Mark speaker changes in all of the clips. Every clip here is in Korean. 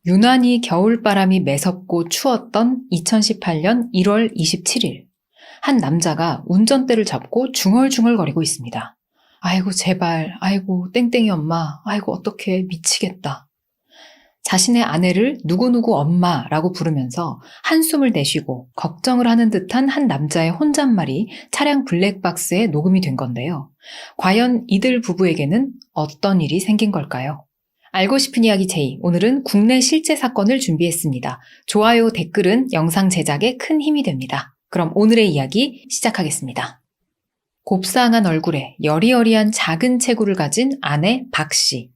Speaker 1: 유난히 겨울바람이 매섭고 추웠던 2018년 1월 27일. 한 남자가 운전대를 잡고 중얼중얼거리고 있습니다. 아이고 제발, 아이고 땡땡이 엄마, 아이고 어떡해 미치겠다. 자신의 아내를 누구누구 엄마라고 부르면서 한숨을 내쉬고 걱정을 하는 듯한 한 남자의 혼잣말이 차량 블랙박스에 녹음이 된 건데요. 과연 이들 부부에게는 어떤 일이 생긴 걸까요? 알고 싶은 이야기 J, 오늘은 국내 실제 사건을 준비했습니다. 좋아요, 댓글은 영상 제작에 큰 힘이 됩니다. 그럼 오늘의 이야기 시작하겠습니다. 곱상한 얼굴에 여리여리한 작은 체구를 가진 아내 박씨,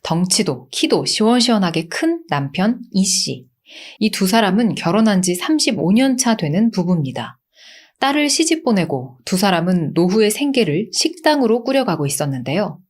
Speaker 1: 덩치도 키도 시원시원하게 큰 남편 이씨. 이 두 사람은 결혼한 지 35년 차 되는 부부입니다. 딸을 시집 보내고 두 사람은 노후의 생계를 식당으로 꾸려가고 있었는데요.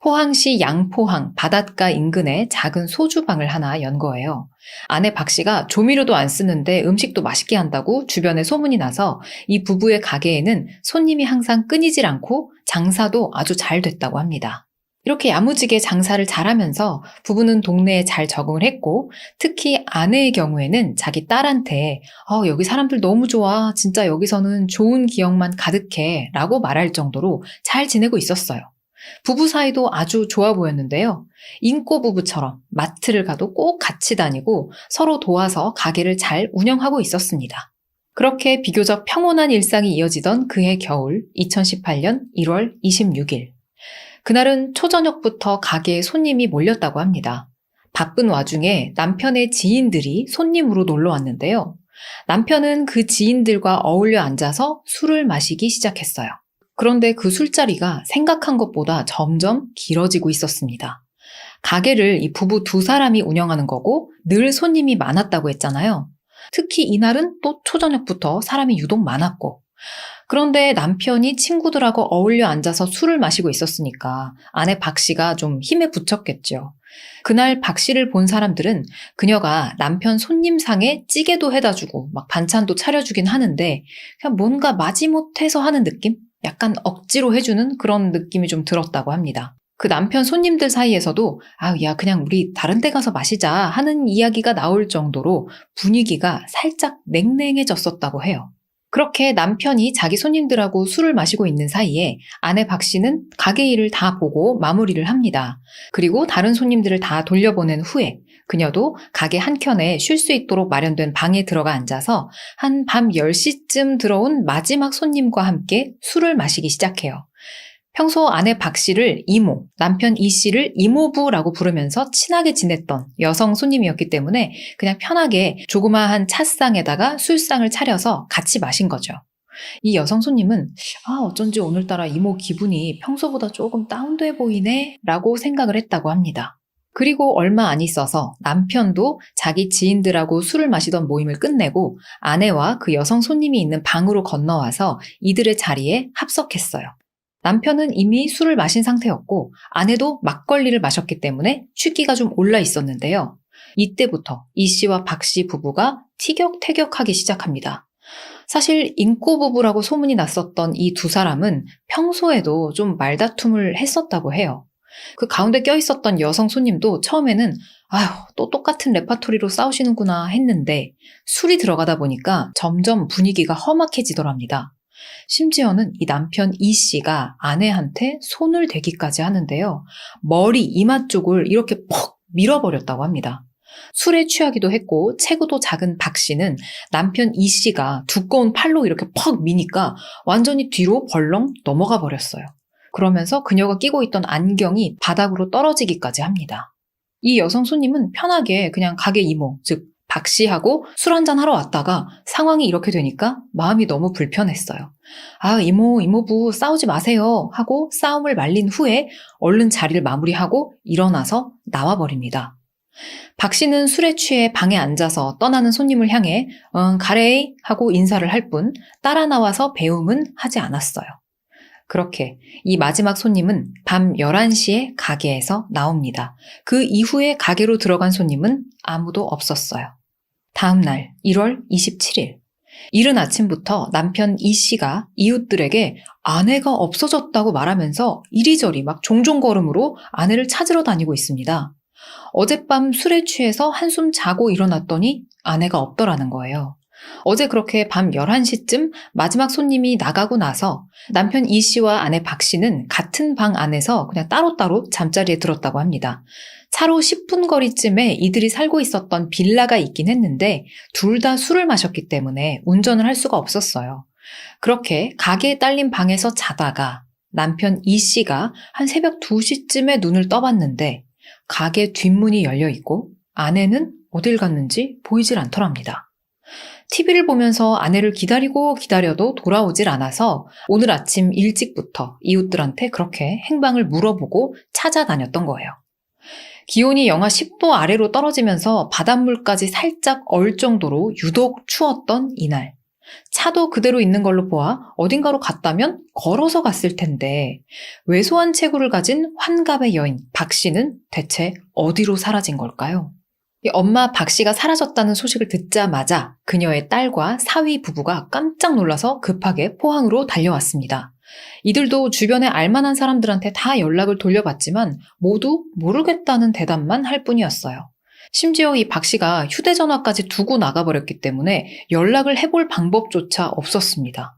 Speaker 1: 포항시 양포항 바닷가 인근에 작은 소주방을 하나 연 거예요. 아내 박 씨가 조미료도 안 쓰는데 음식도 맛있게 한다고 주변에 소문이 나서 이 부부의 가게에는 손님이 항상 끊이질 않고 장사도 아주 잘 됐다고 합니다. 이렇게 야무지게 장사를 잘하면서 부부는 동네에 잘 적응을 했고, 특히 아내의 경우에는 자기 딸한테 여기 사람들 너무 좋아, 진짜 여기서는 좋은 기억만 가득해 라고 말할 정도로 잘 지내고 있었어요. 부부 사이도 아주 좋아 보였는데요. 인꼬 부부처럼 마트를 가도 꼭 같이 다니고 서로 도와서 가게를 잘 운영하고 있었습니다. 그렇게 비교적 평온한 일상이 이어지던 그해 겨울 2018년 1월 26일. 그날은 초저녁부터 가게에 손님이 몰렸다고 합니다. 바쁜 와중에 남편의 지인들이 손님으로 놀러 왔는데요. 남편은 그 지인들과 어울려 앉아서 술을 마시기 시작했어요. 그런데 그 술자리가 생각한 것보다 점점 길어지고 있었습니다. 가게를 이 부부 두 사람이 운영하는 거고 늘 손님이 많았다고 했잖아요. 특히 이날은 또 초저녁부터 사람이 유독 많았고, 그런데 남편이 친구들하고 어울려 앉아서 술을 마시고 있었으니까 아내 박 씨가 좀 힘에 부쳤겠죠. 그날 박 씨를 본 사람들은 그녀가 남편 손님상에 찌개도 해다 주고 막 반찬도 차려주긴 하는데 그냥 뭔가 마지못해서 하는 느낌? 약간 억지로 해주는 그런 느낌이 좀 들었다고 합니다. 그 남편 손님들 사이에서도 야 그냥 우리 다른 데 가서 마시자 하는 이야기가 나올 정도로 분위기가 살짝 냉랭해졌었다고 해요. 그렇게 남편이 자기 손님들하고 술을 마시고 있는 사이에 아내 박 씨는 가게 일을 다 보고 마무리를 합니다. 그리고 다른 손님들을 다 돌려보낸 후에 그녀도 가게 한켠에 쉴 수 있도록 마련된 방에 들어가 앉아서 한 밤 10시쯤 들어온 마지막 손님과 함께 술을 마시기 시작해요. 평소 아내 박 씨를 이모, 남편 이 씨를 이모부라고 부르면서 친하게 지냈던 여성 손님이었기 때문에 그냥 편하게 조그마한 찻상에다가 술상을 차려서 같이 마신 거죠. 이 여성 손님은 어쩐지 오늘따라 이모 기분이 평소보다 조금 다운돼 보이네 라고 생각을 했다고 합니다. 그리고 얼마 안 있어서 남편도 자기 지인들하고 술을 마시던 모임을 끝내고 아내와 그 여성 손님이 있는 방으로 건너와서 이들의 자리에 합석했어요. 남편은 이미 술을 마신 상태였고 아내도 막걸리를 마셨기 때문에 취기가 좀 올라 있었는데요. 이때부터 이 씨와 박 씨 부부가 티격태격하기 시작합니다. 사실 인꼬 부부라고 소문이 났었던 이 두 사람은 평소에도 좀 말다툼을 했었다고 해요. 그 가운데 껴있었던 여성 손님도 처음에는 또 똑같은 레파토리로 싸우시는구나 했는데 술이 들어가다 보니까 점점 분위기가 험악해지더랍니다. 심지어는 이 남편 이 씨가 아내한테 손을 대기까지 하는데요. 머리, 이마 쪽을 이렇게 퍽 밀어버렸다고 합니다. 술에 취하기도 했고 체구도 작은 박 씨는 남편 이 씨가 두꺼운 팔로 이렇게 퍽 미니까 완전히 뒤로 벌렁 넘어가 버렸어요. 그러면서 그녀가 끼고 있던 안경이 바닥으로 떨어지기까지 합니다. 이 여성 손님은 편하게 그냥 가게 이모, 즉 박 씨하고 술 한잔 하러 왔다가 상황이 이렇게 되니까 마음이 너무 불편했어요. 이모부 싸우지 마세요 하고 싸움을 말린 후에 얼른 자리를 마무리하고 일어나서 나와버립니다. 박 씨는 술에 취해 방에 앉아서 떠나는 손님을 향해 가래이 하고 인사를 할 뿐 따라 나와서 배움은 하지 않았어요. 그렇게 이 마지막 손님은 밤 11시에 가게에서 나옵니다. 그 이후에 가게로 들어간 손님은 아무도 없었어요. 다음 날 1월 27일. 이른 아침부터 남편 이 씨가 이웃들에게 아내가 없어졌다고 말하면서 이리저리 막 종종걸음으로 아내를 찾으러 다니고 있습니다. 어젯밤 술에 취해서 한숨 자고 일어났더니 아내가 없더라는 거예요. 어제 그렇게 밤 11시쯤 마지막 손님이 나가고 나서 남편 이 씨와 아내 박 씨는 같은 방 안에서 그냥 따로따로 잠자리에 들었다고 합니다. 차로 10분 거리쯤에 이들이 살고 있었던 빌라가 있긴 했는데 둘 다 술을 마셨기 때문에 운전을 할 수가 없었어요. 그렇게 가게에 딸린 방에서 자다가 남편 이 씨가 한 새벽 2시쯤에 눈을 떠봤는데 가게 뒷문이 열려 있고 아내는 어딜 갔는지 보이질 않더랍니다. TV를 보면서 아내를 기다리고 기다려도 돌아오질 않아서 오늘 아침 일찍부터 이웃들한테 그렇게 행방을 물어보고 찾아다녔던 거예요. 기온이 영하 10도 아래로 떨어지면서 바닷물까지 살짝 얼 정도로 유독 추웠던 이날. 차도 그대로 있는 걸로 보아 어딘가로 갔다면 걸어서 갔을 텐데 왜소한 체구를 가진 환갑의 여인 박 씨는 대체 어디로 사라진 걸까요? 엄마 박 씨가 사라졌다는 소식을 듣자마자 그녀의 딸과 사위 부부가 깜짝 놀라서 급하게 포항으로 달려왔습니다. 이들도 주변에 알만한 사람들한테 다 연락을 돌려봤지만 모두 모르겠다는 대답만 할 뿐이었어요. 심지어 이 박 씨가 휴대전화까지 두고 나가버렸기 때문에 연락을 해볼 방법조차 없었습니다.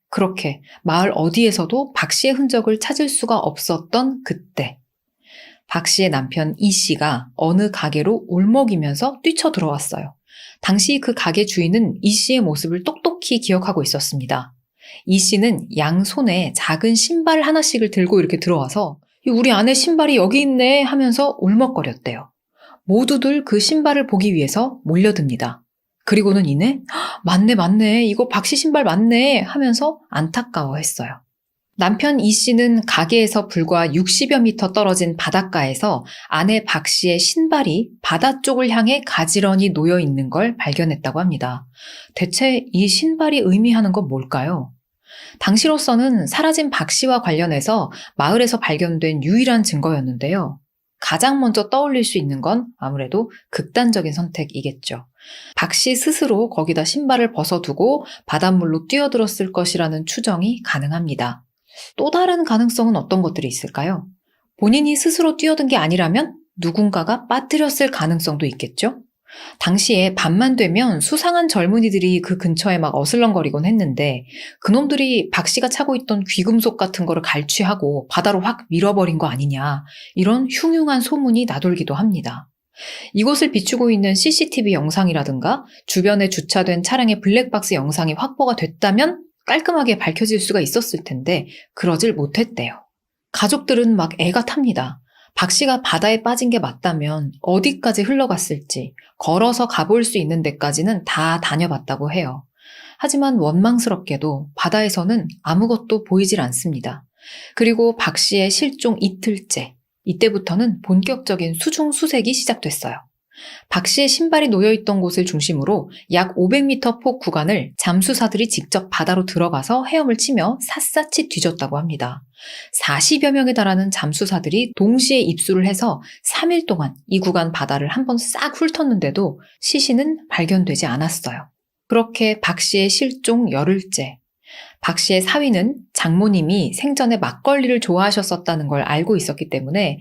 Speaker 1: 그렇게 마을 어디에서도 박 씨의 흔적을 찾을 수가 없었던 그때 박 씨의 남편 이 씨가 어느 가게로 울먹이면서 뛰쳐들어왔어요. 당시 그 가게 주인은 이 씨의 모습을 똑똑히 기억하고 있었습니다. 이 씨는 양손에 작은 신발 하나씩을 들고 이렇게 들어와서 우리 아내 신발이 여기 있네 하면서 울먹거렸대요. 모두들 그 신발을 보기 위해서 몰려듭니다. 그리고는 이내 맞네 이거 박 씨 신발 맞네 하면서 안타까워했어요. 남편 이 씨는 가게에서 불과 60여 미터 떨어진 바닷가에서 아내 박 씨의 신발이 바다 쪽을 향해 가지런히 놓여 있는 걸 발견했다고 합니다. 대체 이 신발이 의미하는 건 뭘까요? 당시로서는 사라진 박 씨와 관련해서 마을에서 발견된 유일한 증거였는데요. 가장 먼저 떠올릴 수 있는 건 아무래도 극단적인 선택이겠죠. 박 씨 스스로 거기다 신발을 벗어두고 바닷물로 뛰어들었을 것이라는 추정이 가능합니다. 또 다른 가능성은 어떤 것들이 있을까요? 본인이 스스로 뛰어든 게 아니라면 누군가가 빠뜨렸을 가능성도 있겠죠? 당시에 밤만 되면 수상한 젊은이들이 그 근처에 막 어슬렁거리곤 했는데 그놈들이 박 씨가 차고 있던 귀금속 같은 거를 갈취하고 바다로 확 밀어버린 거 아니냐 이런 흉흉한 소문이 나돌기도 합니다. 이곳을 비추고 있는 CCTV 영상이라든가 주변에 주차된 차량의 블랙박스 영상이 확보가 됐다면 깔끔하게 밝혀질 수가 있었을 텐데 그러질 못했대요. 가족들은 막 애가 탑니다. 박 씨가 바다에 빠진 게 맞다면 어디까지 흘러갔을지 걸어서 가볼 수 있는 데까지는 다 다녀봤다고 해요. 하지만 원망스럽게도 바다에서는 아무것도 보이질 않습니다. 그리고 박 씨의 실종 이틀째, 이때부터는 본격적인 수중수색이 시작됐어요. 박 씨의 신발이 놓여있던 곳을 중심으로 약 500m 폭 구간을 잠수사들이 직접 바다로 들어가서 헤엄을 치며 샅샅이 뒤졌다고 합니다. 40여 명에 달하는 잠수사들이 동시에 입수를 해서 3일 동안 이 구간 바다를 한번 싹 훑었는데도 시신은 발견되지 않았어요. 그렇게 박 씨의 실종 열흘째, 박 씨의 사위는 장모님이 생전에 막걸리를 좋아하셨었다는 걸 알고 있었기 때문에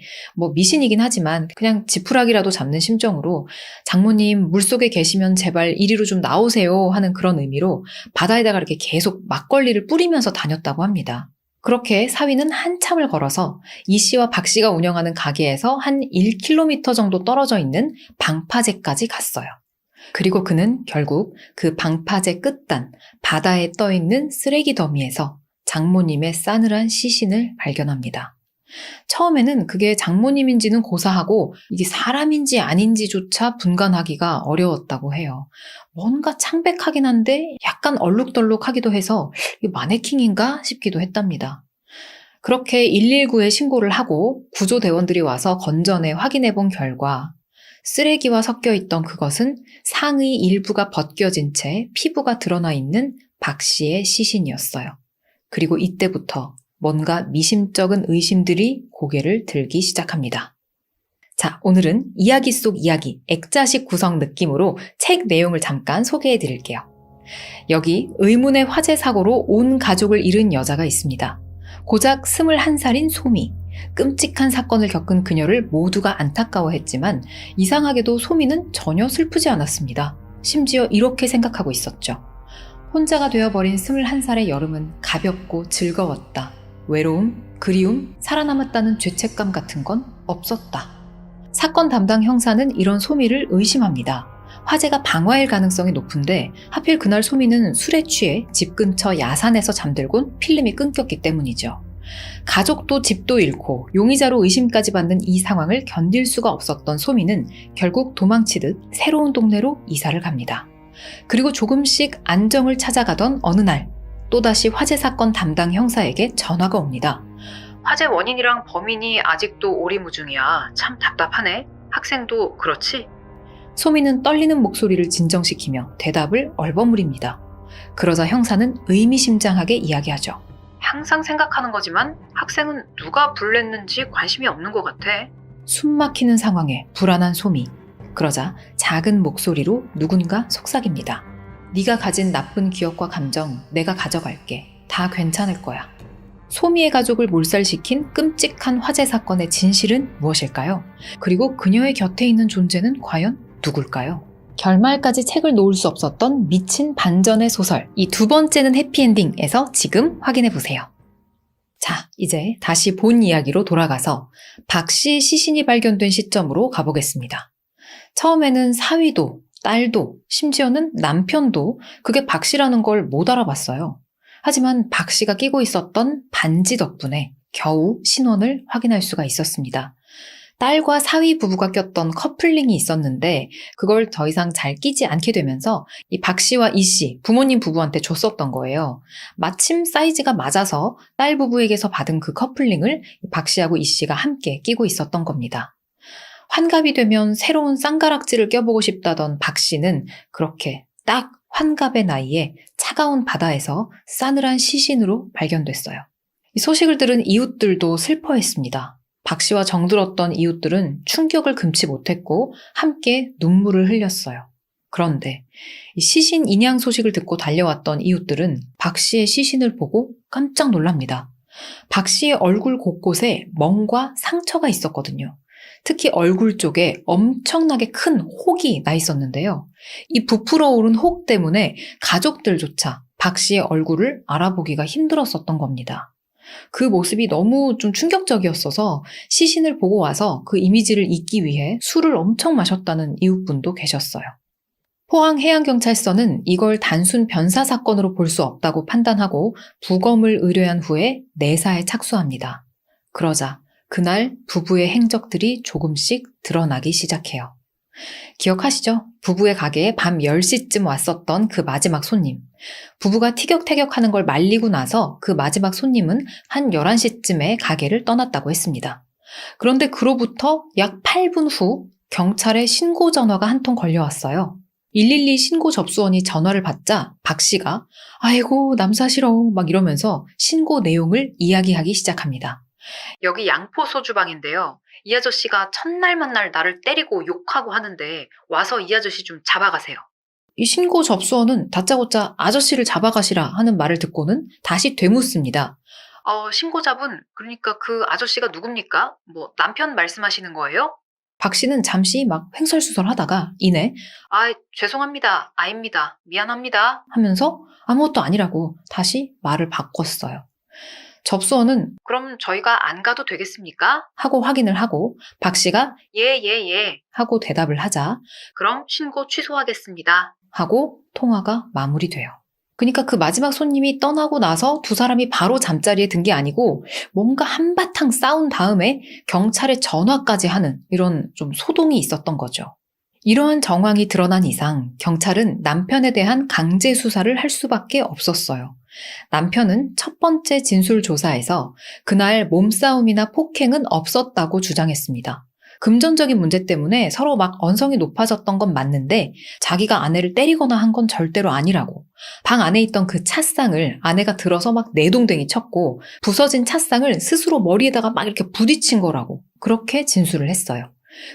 Speaker 1: 미신이긴 하지만 그냥 지푸라기라도 잡는 심정으로 장모님 물속에 계시면 제발 이리로 좀 나오세요 하는 그런 의미로 바다에다가 이렇게 계속 막걸리를 뿌리면서 다녔다고 합니다. 그렇게 사위는 한참을 걸어서 이 씨와 박 씨가 운영하는 가게에서 한 1km 정도 떨어져 있는 방파제까지 갔어요. 그리고 그는 결국 그 방파제 끝단 바다에 떠있는 쓰레기 더미에서 장모님의 싸늘한 시신을 발견합니다. 처음에는 그게 장모님인지는 고사하고 이게 사람인지 아닌지조차 분간하기가 어려웠다고 해요. 뭔가 창백하긴 한데 약간 얼룩덜룩하기도 해서 이게 마네킹인가 싶기도 했답니다. 그렇게 119에 신고를 하고 구조대원들이 와서 건전해 확인해 본 결과 쓰레기와 섞여 있던 그것은 상의 일부가 벗겨진 채 피부가 드러나 있는 박 씨의 시신이었어요. 그리고 이때부터 뭔가 미심쩍은 의심들이 고개를 들기 시작합니다. 자, 오늘은 이야기 속 이야기, 액자식 구성 느낌으로 책 내용을 잠깐 소개해 드릴게요. 여기 의문의 화재 사고로 온 가족을 잃은 여자가 있습니다. 고작 21살인 소미. 끔찍한 사건을 겪은 그녀를 모두가 안타까워했지만 이상하게도 소미는 전혀 슬프지 않았습니다. 심지어 이렇게 생각하고 있었죠. 혼자가 되어버린 21살의 여름은 가볍고 즐거웠다. 외로움, 그리움, 살아남았다는 죄책감 같은 건 없었다. 사건 담당 형사는 이런 소미를 의심합니다. 화재가 방화일 가능성이 높은데 하필 그날 소미는 술에 취해 집 근처 야산에서 잠들곤 필름이 끊겼기 때문이죠. 가족도 집도 잃고 용의자로 의심까지 받는 이 상황을 견딜 수가 없었던 소미는 결국 도망치듯 새로운 동네로 이사를 갑니다. 그리고 조금씩 안정을 찾아가던 어느 날 또다시 화재 사건 담당 형사에게 전화가 옵니다. 화재 원인이랑 범인이 아직도 오리무중이야. 참 답답하네. 학생도 그렇지? 소미는 떨리는 목소리를 진정시키며 대답을 얼버무립니다. 그러자 형사는 의미심장하게 이야기하죠. 항상 생각하는 거지만 학생은 누가 불냈는지 관심이 없는 것 같아. 숨 막히는 상황에 불안한 소미. 그러자 작은 목소리로 누군가 속삭입니다. 네가 가진 나쁜 기억과 감정 내가 가져갈게. 다 괜찮을 거야. 소미의 가족을 몰살시킨 끔찍한 화재 사건의 진실은 무엇일까요? 그리고 그녀의 곁에 있는 존재는 과연 누굴까요? 결말까지 책을 놓을 수 없었던 미친 반전의 소설, 이 두 번째는 해피엔딩에서 지금 확인해보세요. 자, 이제 다시 본 이야기로 돌아가서 박 씨의 시신이 발견된 시점으로 가보겠습니다. 처음에는 사위도, 딸도, 심지어는 남편도 그게 박 씨라는 걸 못 알아봤어요. 하지만 박 씨가 끼고 있었던 반지 덕분에 겨우 신원을 확인할 수가 있었습니다. 딸과 사위 부부가 꼈던 커플링이 있었는데 그걸 더 이상 잘 끼지 않게 되면서 이 박 씨와 이 씨, 부모님 부부한테 줬었던 거예요. 마침 사이즈가 맞아서 딸 부부에게서 받은 그 커플링을 박 씨하고 이 씨가 함께 끼고 있었던 겁니다. 환갑이 되면 새로운 쌍가락질을 껴보고 싶다던 박 씨는 그렇게 딱 환갑의 나이에 차가운 바다에서 싸늘한 시신으로 발견됐어요. 이 소식을 들은 이웃들도 슬퍼했습니다. 박 씨와 정들었던 이웃들은 충격을 금치 못했고 함께 눈물을 흘렸어요. 그런데 이 시신 인양 소식을 듣고 달려왔던 이웃들은 박 씨의 시신을 보고 깜짝 놀랍니다. 박 씨의 얼굴 곳곳에 멍과 상처가 있었거든요. 특히 얼굴 쪽에 엄청나게 큰 혹이 나 있었는데요. 이 부풀어 오른 혹 때문에 가족들조차 박 씨의 얼굴을 알아보기가 힘들었었던 겁니다. 그 모습이 너무 좀 충격적이었어서 시신을 보고 와서 그 이미지를 잊기 위해 술을 엄청 마셨다는 이웃분도 계셨어요. 포항해양경찰서는 이걸 단순 변사 사건으로 볼 수 없다고 판단하고 부검을 의뢰한 후에 내사에 착수합니다. 그러자 그날 부부의 행적들이 조금씩 드러나기 시작해요. 기억하시죠? 부부의 가게에 밤 10시쯤 왔었던 그 마지막 손님. 부부가 티격태격하는 걸 말리고 나서 그 마지막 손님은 한 11시쯤에 가게를 떠났다고 했습니다. 그런데 그로부터 약 8분 후 경찰에 신고 전화가 한 통 걸려왔어요. 112 신고 접수원이 전화를 받자 박 씨가 아이고 남사 싫어 막 이러면서 신고 내용을 이야기하기 시작합니다. 여기 양포소 주방인데요. 이 아저씨가 첫날 만날 나를 때리고 욕하고 하는데 와서 이 아저씨 좀 잡아가세요. 이 신고 접수원은 다짜고짜 아저씨를 잡아가시라 하는 말을 듣고는 다시 되묻습니다. 신고자분, 그러니까 그 아저씨가 누굽니까? 뭐 남편 말씀하시는 거예요? 박 씨는 잠시 막 횡설수설하다가 이내 죄송합니다. 아닙니다. 미안합니다. 하면서 아무것도 아니라고 다시 말을 바꿨어요. 접수원은 그럼 저희가 안 가도 되겠습니까? 하고 확인을 하고 박 씨가 예 하고 대답을 하자 그럼 신고 취소하겠습니다. 하고 통화가 마무리돼요. 그러니까 그 마지막 손님이 떠나고 나서 두 사람이 바로 잠자리에 든 게 아니고 뭔가 한바탕 싸운 다음에 경찰에 전화까지 하는 이런 좀 소동이 있었던 거죠. 이러한 정황이 드러난 이상 경찰은 남편에 대한 강제 수사를 할 수밖에 없었어요. 남편은 첫 번째 진술 조사에서 그날 몸싸움이나 폭행은 없었다고 주장했습니다. 금전적인 문제 때문에 서로 막 언성이 높아졌던 건 맞는데 자기가 아내를 때리거나 한 건 절대로 아니라고. 방 안에 있던 그 찻상을 아내가 들어서 막 내동댕이 쳤고 부서진 찻상을 스스로 머리에다가 막 이렇게 부딪힌 거라고 그렇게 진술을 했어요.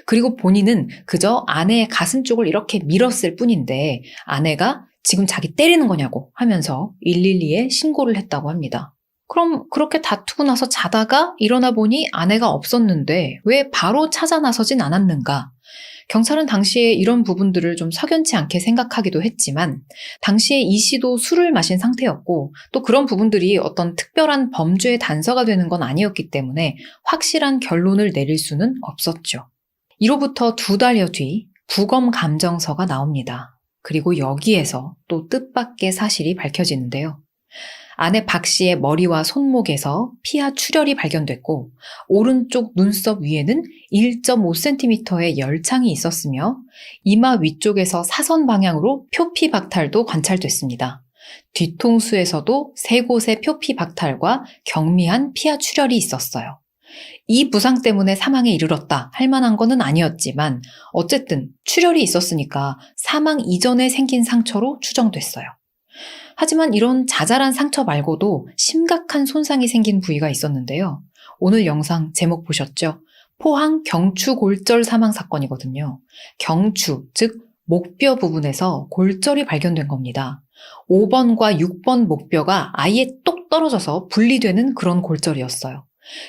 Speaker 1: 그리고 본인은 그저 아내의 가슴 쪽을 이렇게 밀었을 뿐인데 아내가 지금 자기 때리는 거냐고 하면서 112에 신고를 했다고 합니다. 그럼 그렇게 다투고 나서 자다가 일어나 보니 아내가 없었는데 왜 바로 찾아 나서진 않았는가? 경찰은 당시에 이런 부분들을 좀 석연치 않게 생각하기도 했지만 당시에 이 씨도 술을 마신 상태였고 또 그런 부분들이 어떤 특별한 범죄의 단서가 되는 건 아니었기 때문에 확실한 결론을 내릴 수는 없었죠. 이로부터 2달여 뒤 부검 감정서가 나옵니다. 그리고 여기에서 또 뜻밖의 사실이 밝혀지는데요. 아내 박 씨의 머리와 손목에서 피하 출혈이 발견됐고 오른쪽 눈썹 위에는 1.5cm의 열창이 있었으며 이마 위쪽에서 사선 방향으로 표피 박탈도 관찰됐습니다. 뒤통수에서도 3곳의 표피 박탈과 경미한 피하 출혈이 있었어요. 이 부상 때문에 사망에 이르렀다 할 만한 거는 아니었지만 어쨌든 출혈이 있었으니까 사망 이전에 생긴 상처로 추정됐어요. 하지만 이런 자잘한 상처 말고도 심각한 손상이 생긴 부위가 있었는데요. 오늘 영상 제목 보셨죠? 포항 경추골절 사망 사건이거든요. 경추, 즉 목뼈 부분에서 골절이 발견된 겁니다. 5번과 6번 목뼈가 아예 똑 떨어져서 분리되는 그런 골절이었어요.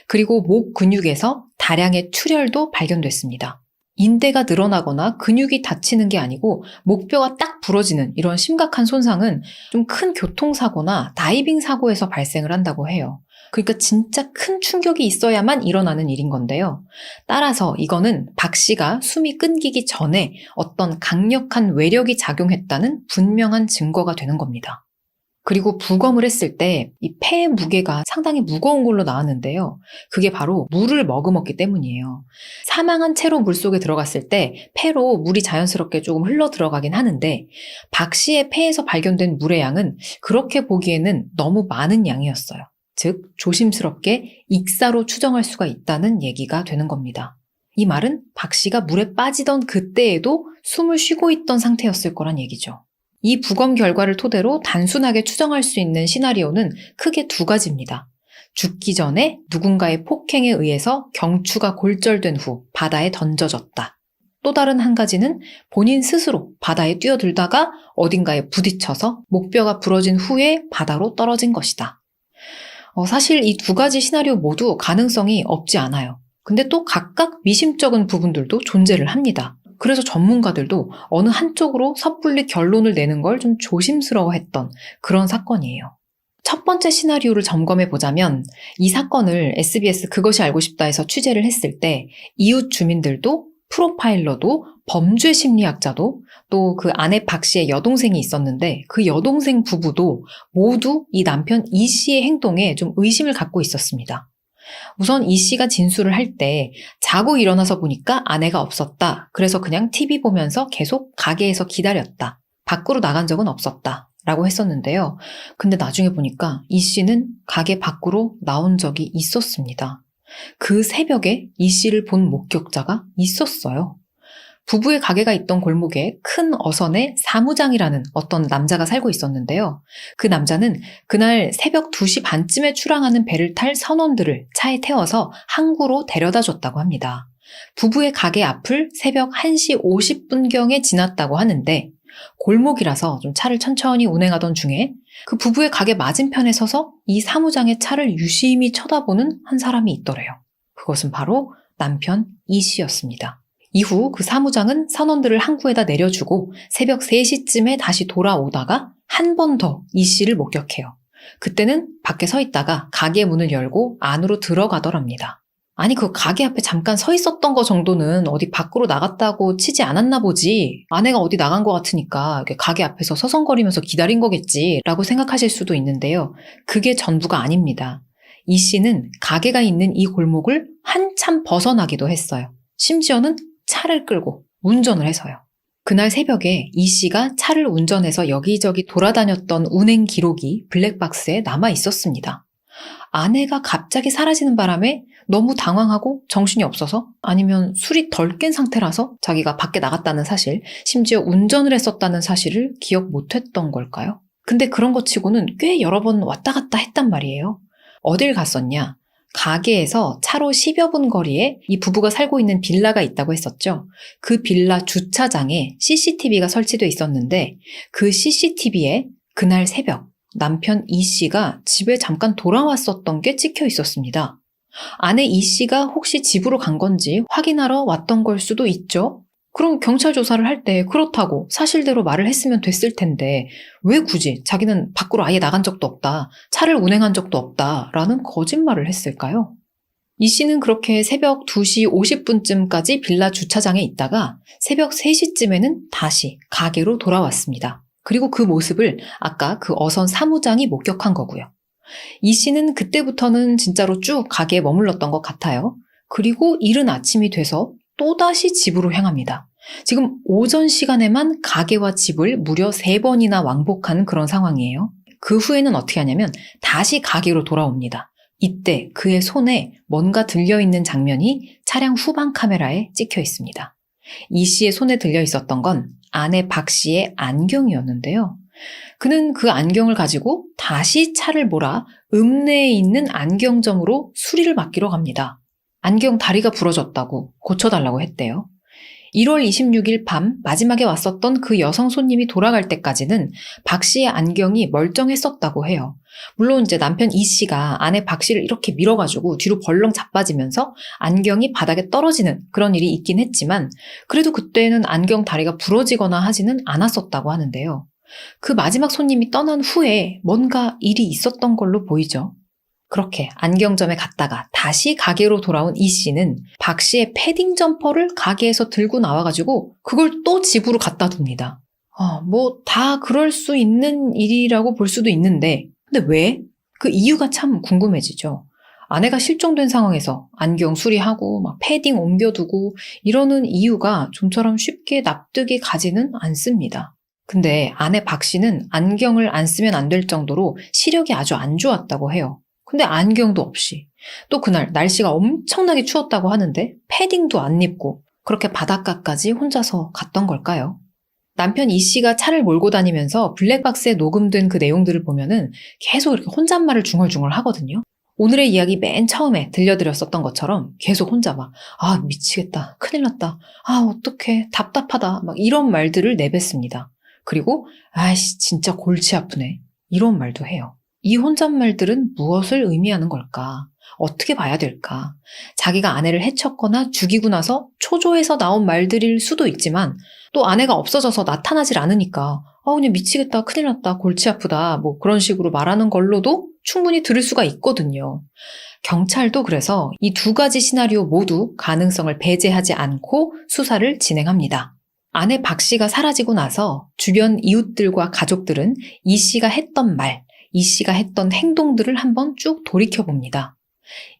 Speaker 1: 그리고 목 근육에서 다량의 출혈도 발견됐습니다. 인대가 늘어나거나 근육이 다치는 게 아니고 목뼈가 딱 부러지는 이런 심각한 손상은 좀 큰 교통사고나 다이빙 사고에서 발생을 한다고 해요. 그러니까 진짜 큰 충격이 있어야만 일어나는 일인 건데요. 따라서 이거는 박 씨가 숨이 끊기기 전에 어떤 강력한 외력이 작용했다는 분명한 증거가 되는 겁니다. 그리고 부검을 했을 때 이 폐의 무게가 상당히 무거운 걸로 나왔는데요. 그게 바로 물을 머금었기 때문이에요. 사망한 채로 물속에 들어갔을 때 폐로 물이 자연스럽게 조금 흘러 들어가긴 하는데 박 씨의 폐에서 발견된 물의 양은 그렇게 보기에는 너무 많은 양이었어요. 즉 조심스럽게 익사로 추정할 수가 있다는 얘기가 되는 겁니다. 이 말은 박 씨가 물에 빠지던 그때에도 숨을 쉬고 있던 상태였을 거란 얘기죠. 이 부검 결과를 토대로 단순하게 추정할 수 있는 시나리오는 크게 2가지입니다. 죽기 전에 누군가의 폭행에 의해서 경추가 골절된 후 바다에 던져졌다. 또 다른 한 가지는 본인 스스로 바다에 뛰어들다가 어딘가에 부딪혀서 목뼈가 부러진 후에 바다로 떨어진 것이다. 사실 이 2가지 시나리오 모두 가능성이 없지 않아요. 근데 또 각각 미심쩍은 부분들도 존재를 합니다. 그래서 전문가들도 어느 한쪽으로 섣불리 결론을 내는 걸 좀 조심스러워했던 그런 사건이에요. 첫 번째 시나리오를 점검해 보자면 이 사건을 SBS 그것이 알고 싶다에서 취재를 했을 때 이웃 주민들도 프로파일러도 범죄 심리학자도 또 그 아내 박 씨의 여동생이 있었는데 그 여동생 부부도 모두 이 남편 이 씨의 행동에 좀 의심을 갖고 있었습니다. 우선 이 씨가 진술을 할 때 자고 일어나서 보니까 아내가 없었다. 그래서 그냥 TV 보면서 계속 가게에서 기다렸다. 밖으로 나간 적은 없었다. 라고 했었는데요. 근데 나중에 보니까 이 씨는 가게 밖으로 나온 적이 있었습니다. 그 새벽에 이 씨를 본 목격자가 있었어요. 부부의 가게가 있던 골목에 큰 어선에 사무장이라는 어떤 남자가 살고 있었는데요. 그 남자는 그날 새벽 2시 반쯤에 출항하는 배를 탈 선원들을 차에 태워서 항구로 데려다 줬다고 합니다. 부부의 가게 앞을 새벽 1시 50분경에 지났다고 하는데 골목이라서 좀 차를 천천히 운행하던 중에 그 부부의 가게 맞은편에 서서 이 사무장의 차를 유심히 쳐다보는 한 사람이 있더래요. 그것은 바로 남편 이 씨였습니다. 이후 그 사무장은 선원들을 항구에다 내려주고 새벽 3시쯤에 다시 돌아오다가 한 번 더 이 씨를 목격해요. 그때는 밖에 서 있다가 가게 문을 열고 안으로 들어가더랍니다. 아니 그 가게 앞에 잠깐 서 있었던 거 정도는 어디 밖으로 나갔다고 치지 않았나 보지. 아내가 어디 나간 것 같으니까 가게 앞에서 서성거리면서 기다린 거겠지 라고 생각하실 수도 있는데요. 그게 전부가 아닙니다. 이 씨는 가게가 있는 이 골목을 한참 벗어나기도 했어요. 심지어는 차를 끌고 운전을 해서요. 그날 새벽에 이 씨가 차를 운전해서 여기저기 돌아다녔던 운행 기록이 블랙박스에 남아 있었습니다. 아내가 갑자기 사라지는 바람에 너무 당황하고 정신이 없어서 아니면 술이 덜 깬 상태라서 자기가 밖에 나갔다는 사실, 심지어 운전을 했었다는 사실을 기억 못했던 걸까요? 근데 그런 것 치고는 꽤 여러 번 왔다 갔다 했단 말이에요. 어딜 갔었냐? 가게에서 차로 10여 분 거리에 이 부부가 살고 있는 빌라가 있다고 했었죠. 그 빌라 주차장에 CCTV가 설치돼 있었는데 그 CCTV에 그날 새벽 남편 이 씨가 집에 잠깐 돌아왔었던 게 찍혀 있었습니다. 아내 이 씨가 혹시 집으로 간 건지 확인하러 왔던 걸 수도 있죠. 그럼 경찰 조사를 할 때 그렇다고 사실대로 말을 했으면 됐을 텐데 왜 굳이 자기는 밖으로 아예 나간 적도 없다, 차를 운행한 적도 없다라는 거짓말을 했을까요? 이 씨는 그렇게 새벽 2시 50분쯤까지 빌라 주차장에 있다가 새벽 3시쯤에는 다시 가게로 돌아왔습니다. 그리고 그 모습을 아까 그 어선 사무장이 목격한 거고요. 이 씨는 그때부터는 진짜로 쭉 가게에 머물렀던 것 같아요. 그리고 이른 아침이 돼서 또다시 집으로 향합니다. 지금 오전 시간에만 가게와 집을 무려 3번이나 왕복하는 그런 상황이에요. 그 후에는 어떻게 하냐면 다시 가게로 돌아옵니다. 이때 그의 손에 뭔가 들려있는 장면이 차량 후방 카메라에 찍혀 있습니다. 이 씨의 손에 들려 있었던 건 아내 박 씨의 안경이었는데요. 그는 그 안경을 가지고 다시 차를 몰아 읍내에 있는 안경점으로 수리를 맡기러 갑니다. 안경 다리가 부러졌다고 고쳐달라고 했대요. 1월 26일 밤 마지막에 왔었던 그 여성 손님이 돌아갈 때까지는 박 씨의 안경이 멀쩡했었다고 해요. 물론 이제 남편 이 씨가 아내 박 씨를 이렇게 밀어가지고 뒤로 벌렁 자빠지면서 안경이 바닥에 떨어지는 그런 일이 있긴 했지만 그래도 그때는 안경 다리가 부러지거나 하지는 않았었다고 하는데요. 그 마지막 손님이 떠난 후에 뭔가 일이 있었던 걸로 보이죠. 그렇게 안경점에 갔다가 다시 가게로 돌아온 이 씨는 박 씨의 패딩 점퍼를 가게에서 들고 나와가지고 그걸 또 집으로 갖다 둡니다. 다 그럴 수 있는 일이라고 볼 수도 있는데 근데 왜? 그 이유가 참 궁금해지죠. 아내가 실종된 상황에서 안경 수리하고 막 패딩 옮겨두고 이러는 이유가 좀처럼 쉽게 납득이 가지는 않습니다. 근데 아내 박 씨는 안경을 안 쓰면 안 될 정도로 시력이 아주 안 좋았다고 해요. 근데 안경도 없이 또 그날 날씨가 엄청나게 추웠다고 하는데 패딩도 안 입고 그렇게 바닷가까지 혼자서 갔던 걸까요? 남편 이 씨가 차를 몰고 다니면서 블랙박스에 녹음된 그 내용들을 보면은 계속 이렇게 혼잣말을 중얼중얼 하거든요. 오늘의 이야기 맨 처음에 들려드렸었던 것처럼 계속 혼자 막 미치겠다, 큰일 났다, 어떡해, 답답하다 막 이런 말들을 내뱉습니다. 그리고 아이씨 진짜 골치 아프네 이런 말도 해요. 이 혼잣말들은 무엇을 의미하는 걸까? 어떻게 봐야 될까? 자기가 아내를 해쳤거나 죽이고 나서 초조해서 나온 말들일 수도 있지만 또 아내가 없어져서 나타나질 않으니까 그냥 미치겠다, 큰일 났다, 골치 아프다 뭐 그런 식으로 말하는 걸로도 충분히 들을 수가 있거든요. 경찰도 그래서 이 두 가지 시나리오 모두 가능성을 배제하지 않고 수사를 진행합니다. 아내 박 씨가 사라지고 나서 주변 이웃들과 가족들은 이 씨가 했던 말, 이 씨가 했던 행동들을 한번 쭉 돌이켜봅니다.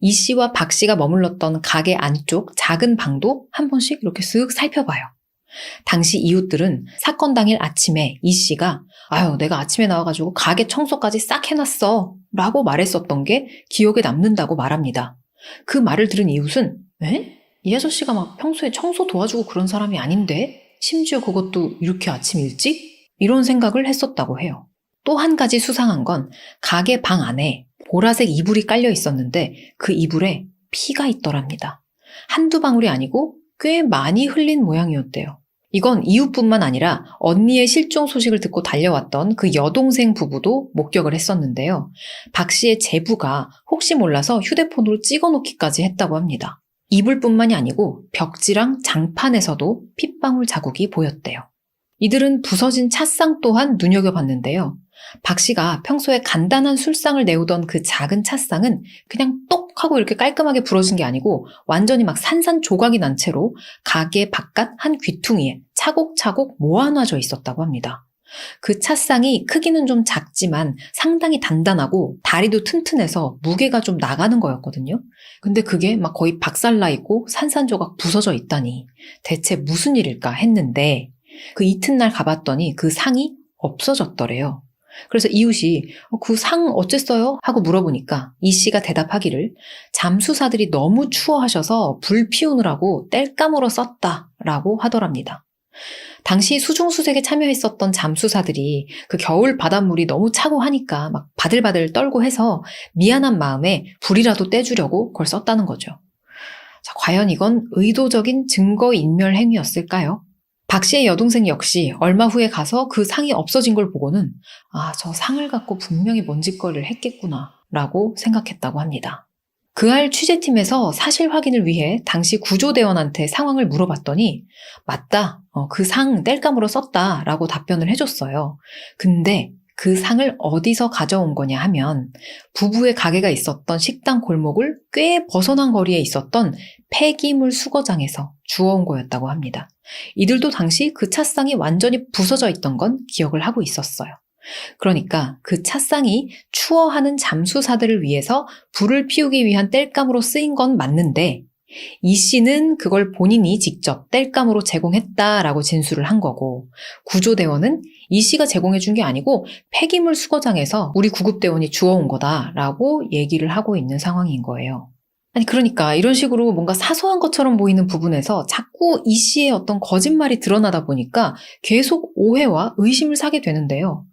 Speaker 1: 이 씨와 박 씨가 머물렀던 가게 안쪽 작은 방도 한 번씩 이렇게 쓱 살펴봐요. 당시 이웃들은 사건 당일 아침에 이 씨가 내가 아침에 나와가지고 가게 청소까지 싹 해놨어 라고 말했었던 게 기억에 남는다고 말합니다. 그 말을 들은 이웃은 이 아저씨가 막 평소에 청소 도와주고 그런 사람이 아닌데 심지어 그것도 이렇게 아침 일찍? 이런 생각을 했었다고 해요. 또 한 가지 수상한 건 가게 방 안에 보라색 이불이 깔려 있었는데 그 이불에 피가 있더랍니다. 한두 방울이 아니고 꽤 많이 흘린 모양이었대요. 이건 이웃뿐만 아니라 언니의 실종 소식을 듣고 달려왔던 그 여동생 부부도 목격을 했었는데요. 박 씨의 제부가 혹시 몰라서 휴대폰으로 찍어놓기까지 했다고 합니다. 이불뿐만이 아니고 벽지랑 장판에서도 핏방울 자국이 보였대요. 이들은 부서진 찻상 또한 눈여겨봤는데요. 박 씨가 평소에 간단한 술상을 내오던 그 작은 찻상은 그냥 똑 하고 이렇게 깔끔하게 부러진 게 아니고 완전히 막 산산조각이 난 채로 가게 바깥 한 귀퉁이에 차곡차곡 모아놔져 있었다고 합니다. 그 찻상이 크기는 좀 작지만 상당히 단단하고 다리도 튼튼해서 무게가 좀 나가는 거였거든요. 근데 그게 막 거의 박살나 있고 산산조각 부서져 있다니 대체 무슨 일일까 했는데 그 이튿날 가봤더니 그 상이 없어졌더래요. 그래서 이웃이 그 상 어쨌어요? 하고 물어보니까 이 씨가 대답하기를 잠수사들이 너무 추워하셔서 불 피우느라고 땔감으로 썼다라고 하더랍니다. 당시 수중수색에 참여했었던 잠수사들이 그 겨울 바닷물이 너무 차고 하니까 막 바들바들 떨고 해서 미안한 마음에 불이라도 떼주려고 그걸 썼다는 거죠. 자, 과연 이건 의도적인 증거인멸 행위였을까요? 박 씨의 여동생 역시 얼마 후에 가서 그 상이 없어진 걸 보고는 저 상을 갖고 분명히 뭔 짓거리를 했겠구나 라고 생각했다고 합니다. 그알 취재팀에서 사실 확인을 위해 당시 구조대원한테 상황을 물어봤더니 맞다, 그 상 땔감으로 썼다 라고 답변을 해줬어요. 근데 그 상을 어디서 가져온 거냐 하면 부부의 가게가 있었던 식당 골목을 꽤 벗어난 거리에 있었던 폐기물 수거장에서 주워온 거였다고 합니다. 이들도 당시 그 찻상이 완전히 부서져 있던 건 기억을 하고 있었어요. 그러니까 그 찻상이 추워하는 잠수사들을 위해서 불을 피우기 위한 땔감으로 쓰인 건 맞는데 이 씨는 그걸 본인이 직접 땔감으로 제공했다라고 진술을 한 거고 구조대원은 이 씨가 제공해 준 게 아니고 폐기물 수거장에서 우리 구급대원이 주워온 거다라고 얘기를 하고 있는 상황인 거예요. 아니 그러니까 이런 식으로 뭔가 사소한 것처럼 보이는 부분에서 자꾸 이 씨의 어떤 거짓말이 드러나다 보니까 계속 오해와 의심을 사게 되는데요.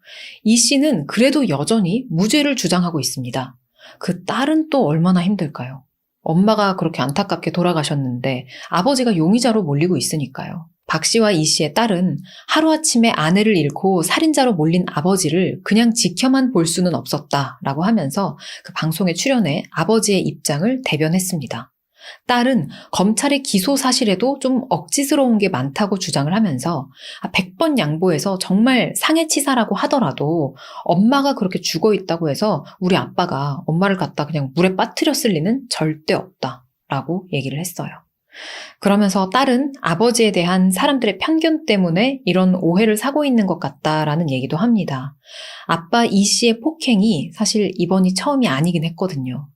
Speaker 1: 이 씨는 그래도 여전히 무죄를 주장하고 있습니다. 그 딸은 또 얼마나 힘들까요? 엄마가 그렇게 안타깝게 돌아가셨는데 아버지가 용의자로 몰리고 있으니까요. 박 씨와 이 씨의 딸은 하루아침에 아내를 잃고 살인자로 몰린 아버지를 그냥 지켜만 볼 수는 없었다라고 하면서 그 방송에 출연해 아버지의 입장을 대변했습니다. 딸은 검찰의 기소 사실에도 좀 억지스러운 게 많다고 주장을 하면서 100번 양보해서 정말 상해치사라고 하더라도 엄마가 그렇게 죽어 있다고 해서 우리 아빠가 엄마를 갖다 그냥 물에 빠뜨렸을 리는 절대 없다라고 얘기를 했어요. 그러면서 딸은 아버지에 대한 사람들의 편견 때문에 이런 오해를 사고 있는 것 같다라는 얘기도 합니다. 아빠 이 씨의 폭행이 사실 이번이 처음이 아니긴 했거든요.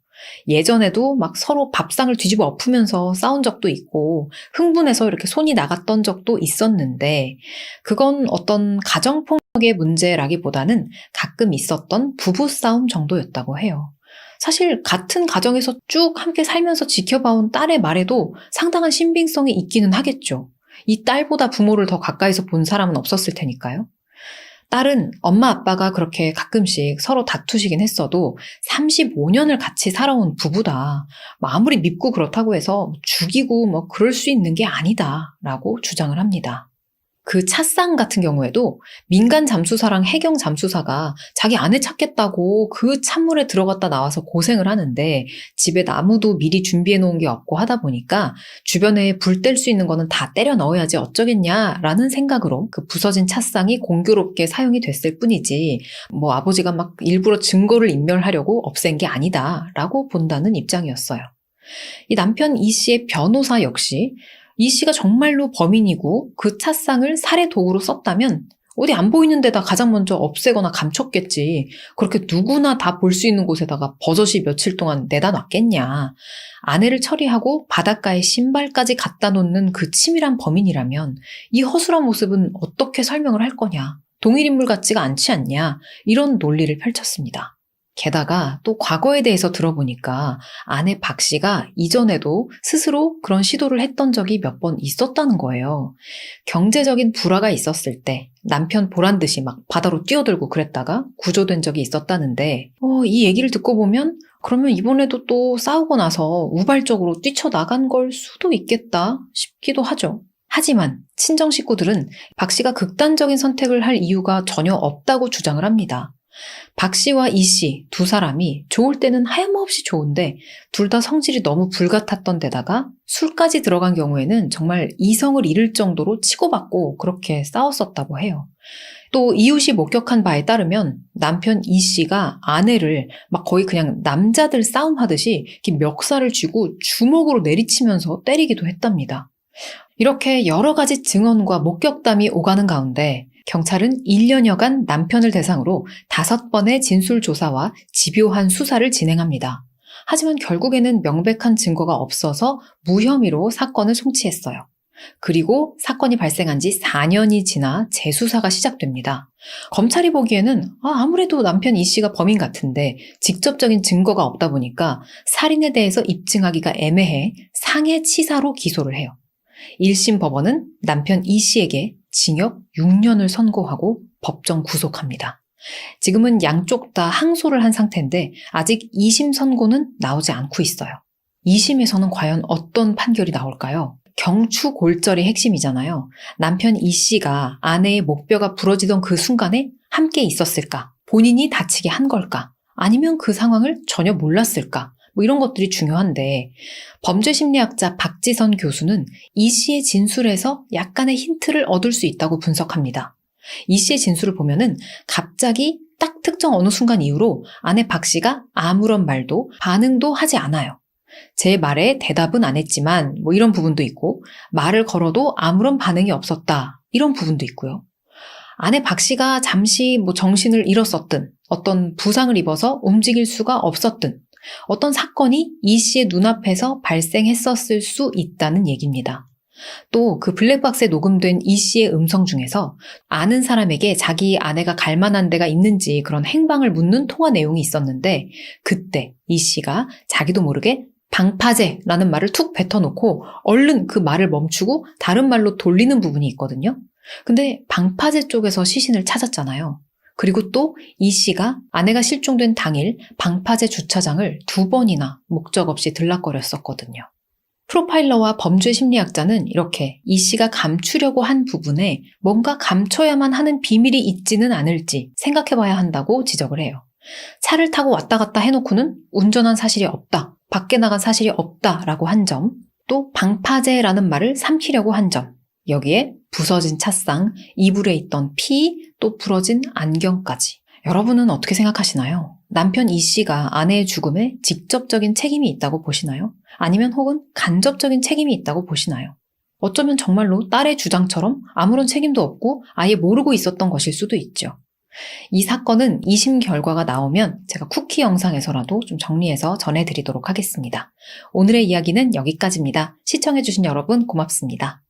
Speaker 1: 예전에도 막 서로 밥상을 뒤집어 엎으면서 싸운 적도 있고 흥분해서 이렇게 손이 나갔던 적도 있었는데 그건 어떤 가정폭력의 문제라기보다는 가끔 있었던 부부싸움 정도였다고 해요. 사실 같은 가정에서 쭉 함께 살면서 지켜봐온 딸의 말에도 상당한 신빙성이 있기는 하겠죠. 이 딸보다 부모를 더 가까이서 본 사람은 없었을 테니까요. 딸은 엄마 아빠가 그렇게 가끔씩 서로 다투시긴 했어도 35년을 같이 살아온 부부다. 아무리 밉고 그렇다고 해서 죽이고 그럴 수 있는 게 아니다 라고 주장을 합니다. 그 찻상 같은 경우에도 민간 잠수사랑 해경 잠수사가 자기 아내 찾겠다고 그 찬물에 들어갔다 나와서 고생을 하는데 집에 나무도 미리 준비해 놓은 게 없고 하다 보니까 주변에 불 뗄 수 있는 거는 다 때려 넣어야지 어쩌겠냐라는 생각으로 그 부서진 찻상이 공교롭게 사용이 됐을 뿐이지 아버지가 막 일부러 증거를 인멸하려고 없앤 게 아니다라고 본다는 입장이었어요. 이 남편 이 씨의 변호사 역시 이 씨가 정말로 범인이고 그 찻상을 살해 도구로 썼다면 어디 안 보이는 데다 가장 먼저 없애거나 감췄겠지. 그렇게 누구나 다 볼 수 있는 곳에다가 버젓이 며칠 동안 내다 놨겠냐. 아내를 처리하고 바닷가에 신발까지 갖다 놓는 그 치밀한 범인이라면 이 허술한 모습은 어떻게 설명을 할 거냐. 동일인물 같지가 않지 않냐. 이런 논리를 펼쳤습니다. 게다가 또 과거에 대해서 들어보니까 아내 박 씨가 이전에도 스스로 그런 시도를 했던 적이 몇 번 있었다는 거예요. 경제적인 불화가 있었을 때 남편 보란 듯이 막 바다로 뛰어들고 그랬다가 구조된 적이 있었다는데 이 얘기를 듣고 보면 그러면 이번에도 또 싸우고 나서 우발적으로 뛰쳐나간 걸 수도 있겠다 싶기도 하죠. 하지만 친정 식구들은 박 씨가 극단적인 선택을 할 이유가 전혀 없다고 주장을 합니다. 박 씨와 이 씨 두 사람이 좋을 때는 하염없이 좋은데 둘 다 성질이 너무 불같았던 데다가 술까지 들어간 경우에는 정말 이성을 잃을 정도로 치고받고 그렇게 싸웠었다고 해요. 또 이웃이 목격한 바에 따르면 남편 이 씨가 아내를 막 거의 그냥 남자들 싸움하듯이 이렇게 멱살을 쥐고 주먹으로 내리치면서 때리기도 했답니다. 이렇게 여러 가지 증언과 목격담이 오가는 가운데 경찰은 1년여간 남편을 대상으로 5번의 진술조사와 집요한 수사를 진행합니다. 하지만 결국에는 명백한 증거가 없어서 무혐의로 사건을 송치했어요. 그리고 사건이 발생한 지 4년이 지나 재수사가 시작됩니다. 검찰이 보기에는 아무래도 남편 이 씨가 범인 같은데 직접적인 증거가 없다 보니까 살인에 대해서 입증하기가 애매해 상해치사로 기소를 해요. 1심 법원은 남편 이 씨에게 징역 6년을 선고하고 법정 구속합니다. 지금은 양쪽 다 항소를 한 상태인데 아직 2심 선고는 나오지 않고 있어요. 2심에서는 과연 어떤 판결이 나올까요? 경추골절이 핵심이잖아요. 남편 이 씨가 아내의 목뼈가 부러지던 그 순간에 함께 있었을까? 본인이 다치게 한 걸까? 아니면 그 상황을 전혀 몰랐을까? 뭐 이런 것들이 중요한데 범죄심리학자 박지선 교수는 이 씨의 진술에서 약간의 힌트를 얻을 수 있다고 분석합니다. 이 씨의 진술을 보면은 갑자기 딱 특정 어느 순간 이후로 아내 박 씨가 아무런 말도 반응도 하지 않아요. 제 말에 대답은 안 했지만 뭐 이런 부분도 있고 말을 걸어도 아무런 반응이 없었다 이런 부분도 있고요. 아내 박 씨가 잠시 뭐 정신을 잃었었든 어떤 부상을 입어서 움직일 수가 없었든 어떤 사건이 이 씨의 눈앞에서 발생했었을 수 있다는 얘기입니다. 또 그 블랙박스에 녹음된 이 씨의 음성 중에서 아는 사람에게 자기 아내가 갈 만한 데가 있는지 그런 행방을 묻는 통화 내용이 있었는데 그때 이 씨가 자기도 모르게 방파제라는 말을 툭 뱉어놓고 얼른 그 말을 멈추고 다른 말로 돌리는 부분이 있거든요. 근데 방파제 쪽에서 시신을 찾았잖아요. 그리고 또 이 씨가 아내가 실종된 당일 방파제 주차장을 2번이나 목적 없이 들락거렸었거든요. 프로파일러와 범죄 심리학자는 이렇게 이 씨가 감추려고 한 부분에 뭔가 감춰야만 하는 비밀이 있지는 않을지 생각해봐야 한다고 지적을 해요. 차를 타고 왔다 갔다 해놓고는 운전한 사실이 없다, 밖에 나간 사실이 없다라고 한 점, 또 방파제라는 말을 삼키려고 한 점, 여기에 부서진 차상, 이불에 있던 피, 또 부러진 안경까지. 여러분은 어떻게 생각하시나요? 남편 이 씨가 아내의 죽음에 직접적인 책임이 있다고 보시나요? 아니면 혹은 간접적인 책임이 있다고 보시나요? 어쩌면 정말로 딸의 주장처럼 아무런 책임도 없고 아예 모르고 있었던 것일 수도 있죠. 이 사건은 2심 결과가 나오면 제가 쿠키 영상에서라도 좀 정리해서 전해드리도록 하겠습니다. 오늘의 이야기는 여기까지입니다. 시청해주신 여러분 고맙습니다.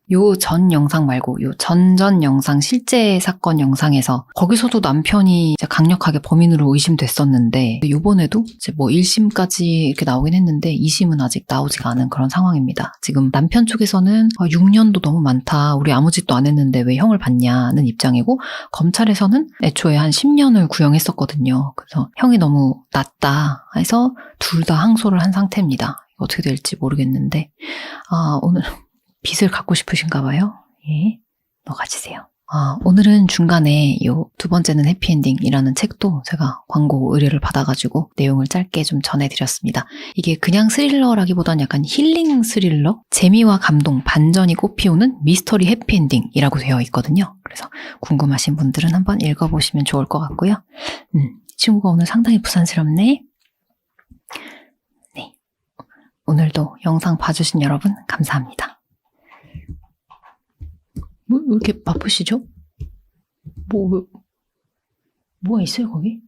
Speaker 1: 요 전 영상 말고 요 전전 영상 실제 사건 영상에서 거기서도 남편이 이제 강력하게 범인으로 의심됐었는데 요번에도 이제 뭐 1심까지 이렇게 나오긴 했는데 2심은 아직 나오지가 않은 그런 상황입니다. 지금 남편 쪽에서는 6년도 너무 많다. 우리 아무 짓도 안 했는데 왜 형을 받냐는 입장이고 검찰에서는 애초에 한 10년을 구형했었거든요. 그래서 형이 너무 낮다 해서 둘 다 항소를 한 상태입니다. 어떻게 될지 모르겠는데 오늘 빚을 갚고 싶으신가 봐요. 예, 너 가지세요. 오늘은 중간에 요 2번째는 해피엔딩이라는 책도 제가 광고 의뢰를 받아가지고 내용을 짧게 좀 전해드렸습니다. 이게 그냥 스릴러라기보단 약간 힐링 스릴러? 재미와 감동, 반전이 꽃피우는 미스터리 해피엔딩이라고 되어 있거든요. 그래서 궁금하신 분들은 한번 읽어보시면 좋을 것 같고요. 친구가 오늘 상당히 부산스럽네. 네, 오늘도 영상 봐주신 여러분 감사합니다. 왜 이렇게 바쁘시죠? 뭐가 있어요, 거기?